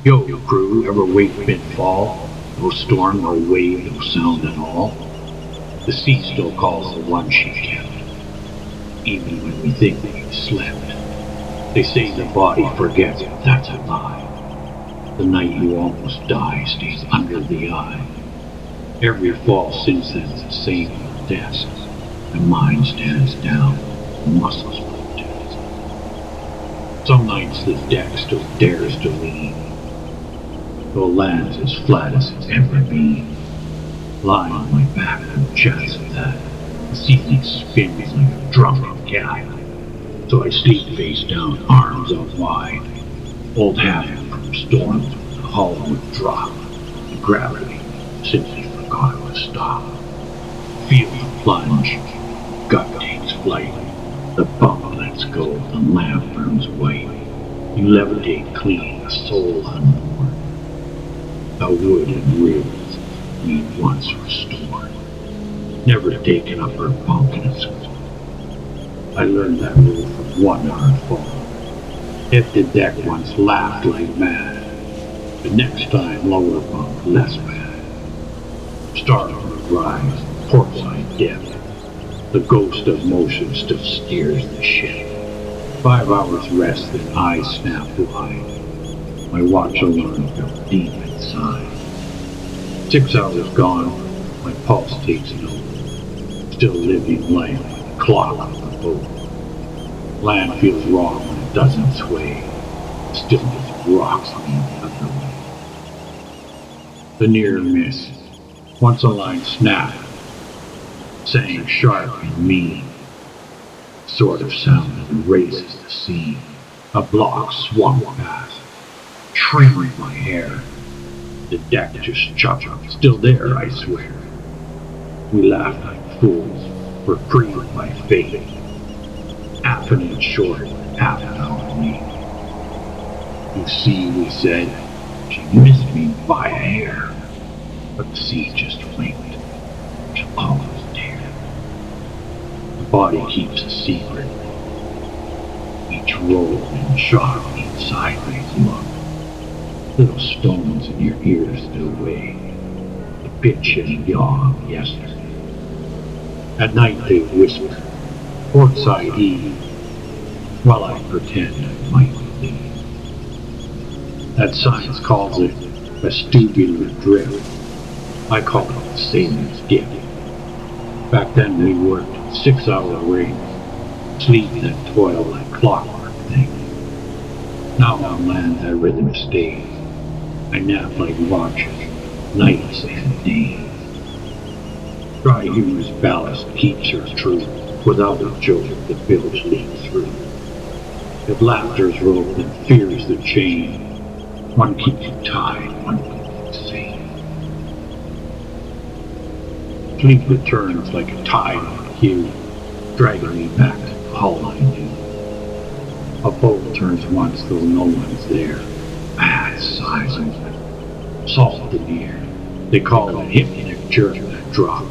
Yo, crew, ever wake mid-fall? No storm, no wave, no sound at all. The sea still calls the one she kept, even when we think we've slept. They say the body forgets, but that's a lie. The night you almost die stays under the eye. Every fall since then's the same with death. The mind stands down, the muscles protest. Some nights the deck still dares to lean, though land's as flat as it's ever been. Lying on my back no chance of that. The sea spins like a drunken cat. So I sleep face down, arms out wide. Old habit from storms when the hull would drop. The gravity simply forgot to stop. Feel the plunge, gut takes flight. The bunk lets go, the lamp burns white. You levitate clean, a soul unmoored. The wood and ribs need once restored. Never taken up her bunk in a school. I learned that rule from one hard fall. Hit the deck once, laughed like mad. The next time, lower bunk, less bad. Start on the rise, port side dip. The ghost of motion still steers the ship. 5 hours rest, then eyes snap wide. My watch alarm felt deep inside. 6 hours gone, my pulse takes note. Still living life with the clock on the boat. Land feels wrong when it doesn't sway. Stillness rocks me the other way. The near miss. Once a line snapped, sang sharp and mean. Sort of sound that erases the scene. A block swung past, trimming my hair. The deck just chuckled, still there, I swear. We laughed like fools, reprieved by fate. Half an inch short, half an hour late. You see, we said, she missed me by a hair. But the sea just blinked. She'll always dare. The body keeps a secret. Each roll and shock, each sideways look. Little stones in your ears still weigh the pitch and yaw of yesterday. At night they whisper, portside eve, while I pretend I might believe. That science calls it vestibular drift. I call it the sailor's gift. Back then we worked 6-hour rings, sleep and toil like clockwork things. Now on land that rhythm stays. I nap like watches, nights and days. Dry humor's ballast keeps her true, without a joke the bilge leaks through. If laughter's rope and fear's the chain, one keeps you tied, one keeps you sane. Sleep returns like a tide on cue, dragging me back to the hull I knew. A boat turns once though no one's there. Vast sighs open, salt in the air. They call it hypnic jerk that drop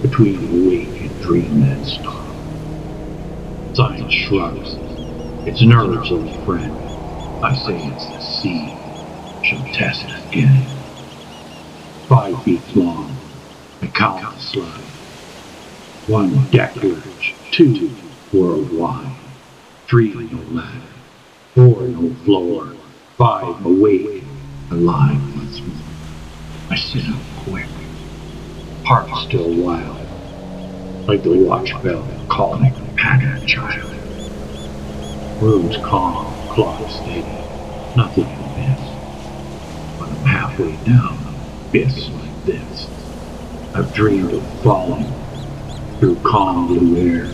between awake and dream that stop. Science shrugs. It's nerves, old friend. I say it's the sea. She'll test it again. 5 feet long. I count the slide. 1 deck lurch, 2 worldwide. 3 no ladder, 4 no floor, 5 awake, alive once more. I sit up quick, heart still wild, like the watch bell calling a patterned child. Room's calm, clock steady, nothing to miss. When I'm halfway down, abyss like this. I've dreamed of falling through calm blue air,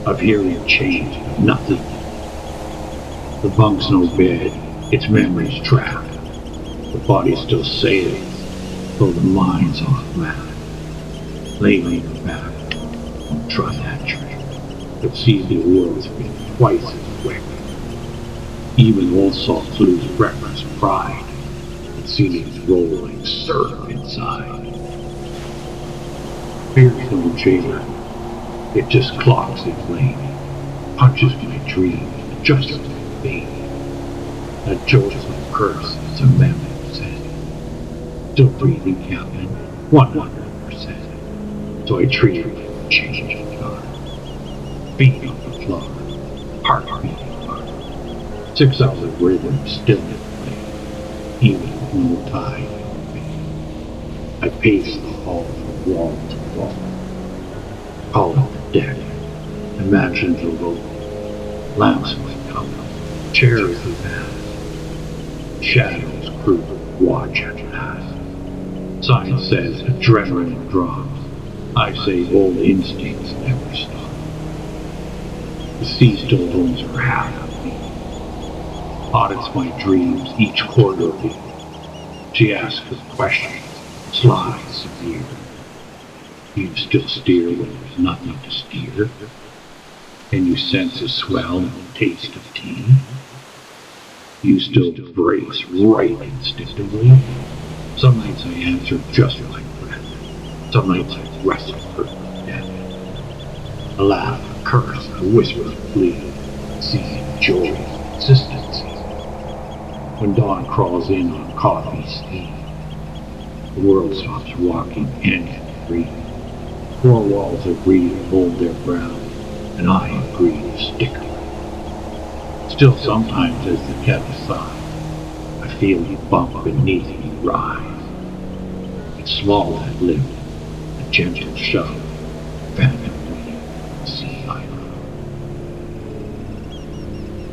of hearing change, but nothing. The bunk's no bed, its memory's trapped. The body still sails, though the mind's off map. Lay me back, don't try that trick, but see the world's been twice as quick. Even old salts lose breakfast pride, and ceilings roll like surf inside. Fear's no jailer, it just clocks its lane, punches my dreams, adjusts my fate. That jolts my curse, as a memo said. Still breathing, Captain, 100%. So I treated him with a change of guard. Feet on the floor, heart beating hard. 6 hours of rhythm still in play, even with no tide in vein. I paced the hall from wall to wall. Call it the deck. Imagine the rope. Lamps might come, chairs would pass. Shadows creep, watch and pass. Science says adrenaline drops. I say old instincts never stop. The sea still owns her half of me. Audits my dreams each quarter beat. She asks her questions, sly, severe. You still steer when there's nothing to steer? Can you sense a swell and a taste of tea? You still brace right instinctively? Some nights I answer just like breath. Some nights I wrestle her to death. I laugh, a curse, a whisper, a plea, seizing joy, consistency. When dawn crawls in on coffee steam, the world stops walking engine free. 4 walls agree to hold their ground, and I agree to stick around. Still sometimes as the kettle sighs, I feel you bump beneath me rise. It's small that lift, a gentle shove, phantom wave, sea island.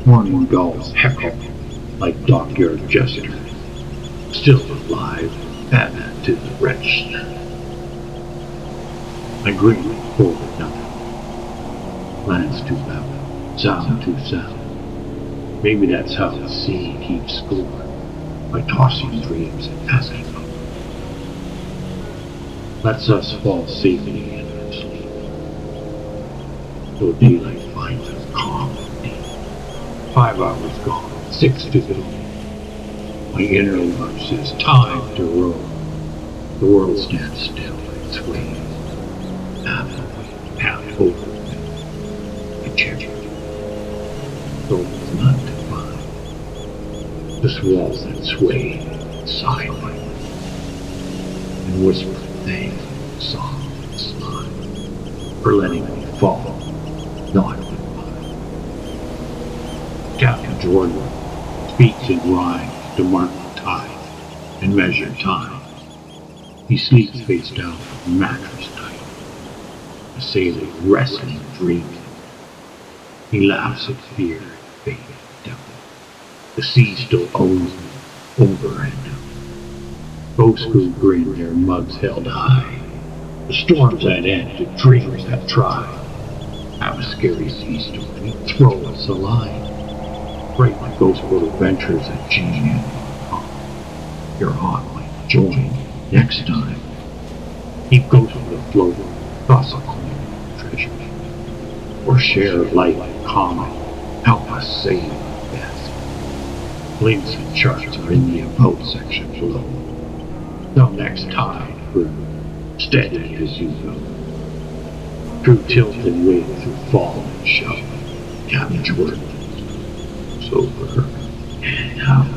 Morning gulls heckle like dockyard jesters, still alive, added to the register. I grin forward nothing. Lands too loud, sound too sound. Maybe that's how the sea keeps score, by tossing dreams and asking them. Lets us fall safely in our sleep, though daylight finds us calm and deep. 5 hours gone, 6 to go. My inner love says time to row. The world stands still and sways. Half over me, a cherry, though it's not divine. Just walls that sway, sigh like and whisper thanks, soft and sly, for letting me fall, not goodbye. Captain Jordan speaks in rhymes to mark the tide and measure time. He sleeps face down, mattress tight. A sailor wrestling dreams. He laughs at fear, fate, devil. The sea still owns me, over and out. Both crew grin, their mugs held high. The storms that end, the dreams that try. Have a scary sea story, throw us a line. Write my ghost boat adventures at gmail.com. Your aunt might join next time. Keep ghost boat afloat, toss a coin treasure, or share light and comment, help us save the best. Links and charts are in the about section below. Till next time, crew, steady as you go. Through tilt and wave, through fall and show, Captain Jordan, sober and out.